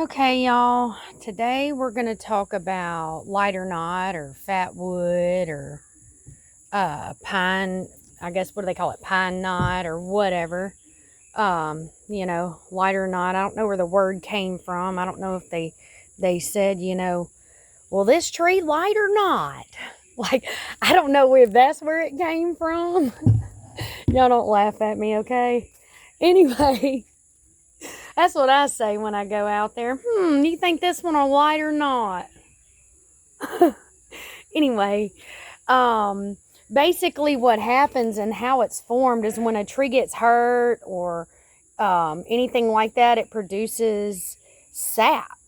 Okay, y'all, today we're going to talk about lighter knot or fatwood or pine, I guess, what do they call it? Pine knot or whatever. Lighter knot. I don't know where the word came from. I don't know if they said, well, this tree light or not. Like, I don't know if that's where it came from. Y'all don't laugh at me, okay? Anyway. That's what I say when I go out there. You think this one will light or not? Anyway, basically what happens and how it's formed is when a tree gets hurt or anything like that, it produces sap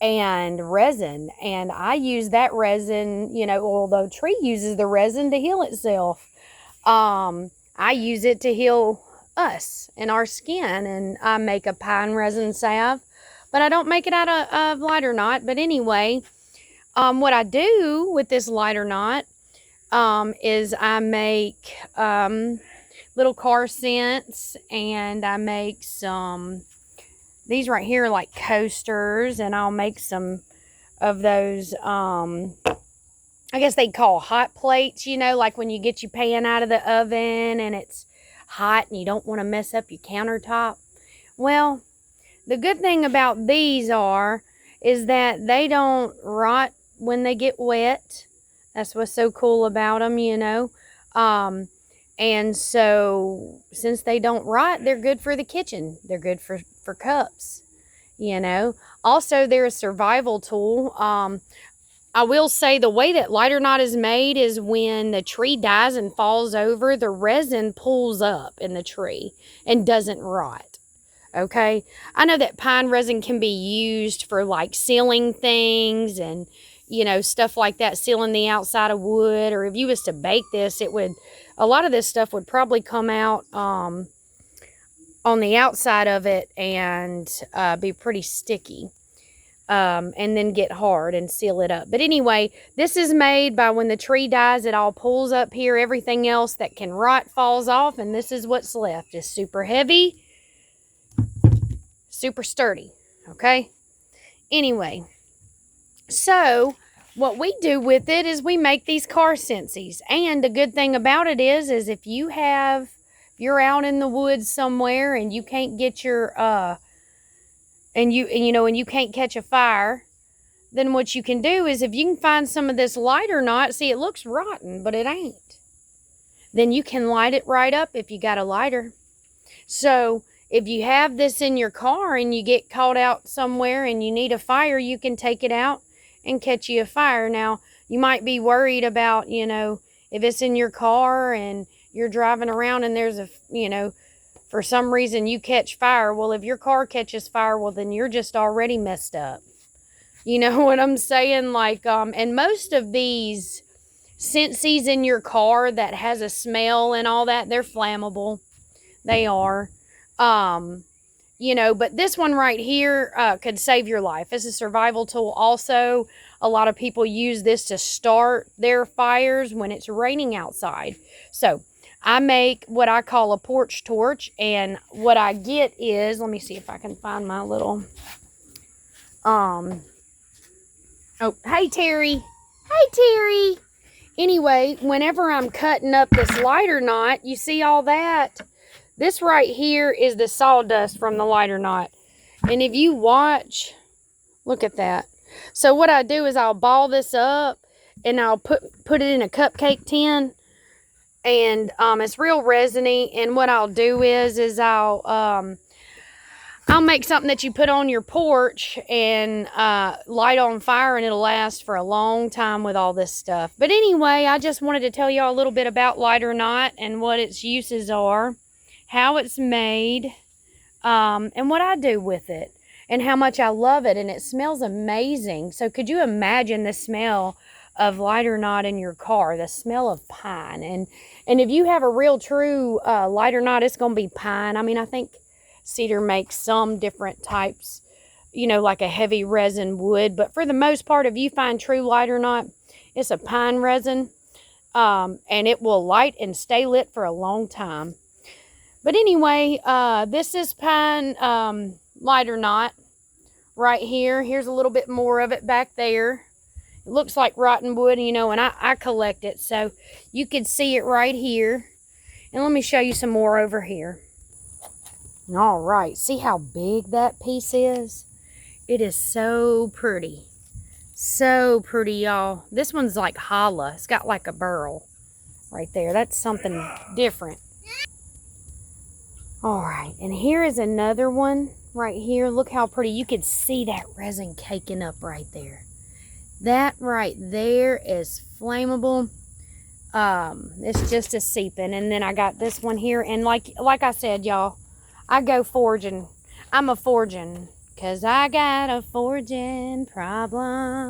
and resin. And I use that resin, although the tree uses the resin to heal itself. I use it to heal us and our skin, and I make a pine resin salve, but I don't make it out of lighter knot. But anyway, what I do with this lighter knot is I make little car scents, and I make these right here like coasters, and I'll make some of those I guess they call hot plates, like when you get your pan out of the oven and it's hot and you don't want to mess up your countertop. Well, the good thing about these is that they don't rot when they get wet. That's what's so cool about them, and so since they don't rot, they're good for the kitchen. They're good for cups, Also, they're a survival tool. I will say the way that lighter knot is made is when the tree dies and falls over, the resin pulls up in the tree and doesn't rot. Okay? I know that pine resin can be used for like sealing things and, stuff like that, sealing the outside of wood. Or if you was to bake this, a lot of this stuff would probably come out on the outside of it and be pretty sticky. And then get hard and seal it up. But anyway, this is made by when the tree dies, it all pulls up here. Everything else that can rot falls off, and this is what's left. It's super heavy, super sturdy, okay? Anyway, so what we do with it is we make these car scentsies. And the good thing about it is if you're out in the woods somewhere and you can't get your and you can't catch a fire, then what you can do is if you can find some of this lighter knot, see, it looks rotten, but it ain't. Then you can light it right up if you got a lighter. So if you have this in your car and you get caught out somewhere and you need a fire, you can take it out and catch you a fire. Now, you might be worried about, if it's in your car and you're driving around and there's for some reason you catch fire. Well, if your car catches fire, well, then you're just already messed up. You know what I'm saying? Like, and most of these scentsies in your car that has a smell and all that, they're flammable. They are. But this one right here could save your life. It's a survival tool also. A lot of people use this to start their fires when it's raining outside. So I make what I call a porch torch, and what I get is, let me see if I can find my little, oh, hey, Terry. Hey, Terry. Anyway, whenever I'm cutting up this lighter knot, you see all that? This right here is the sawdust from the lighter knot. And if you watch, look at that. So what I do is I'll ball this up, and I'll put it in a cupcake tin. And it's real resiny, and what I'll do is I'll make something that you put on your porch and light on fire, and it'll last for a long time with all this stuff. But anyway, I just wanted to tell y'all a little bit about lighter knot and what its uses are, how it's made, and what I do with it, and how much I love it. And it smells amazing. So could you imagine the smell of lighter knot in your car, the smell of pine? And if you have a real true lighter knot, it's going to be pine. I mean, I think cedar makes some different types, like a heavy resin wood. But for the most part, if you find true lighter knot, it's a pine resin. And it will light and stay lit for a long time. But anyway, this is pine lighter knot. right here. Here's a little bit more of it back there. It looks like rotten wood, you know, and I collect it. So you can see it right here. And let me show you some more over here. All right, see how big that piece is? It is so pretty. So pretty, y'all. This one's like hollow. It's got like a burl right there. That's something different. All right, and here is another one right here. Look how pretty. You can see that resin caking up right there. That right there is flammable. It's just a seeping. And then I got this one here. And like I said, y'all, I go forging. I'm a forging because I got a forging problem.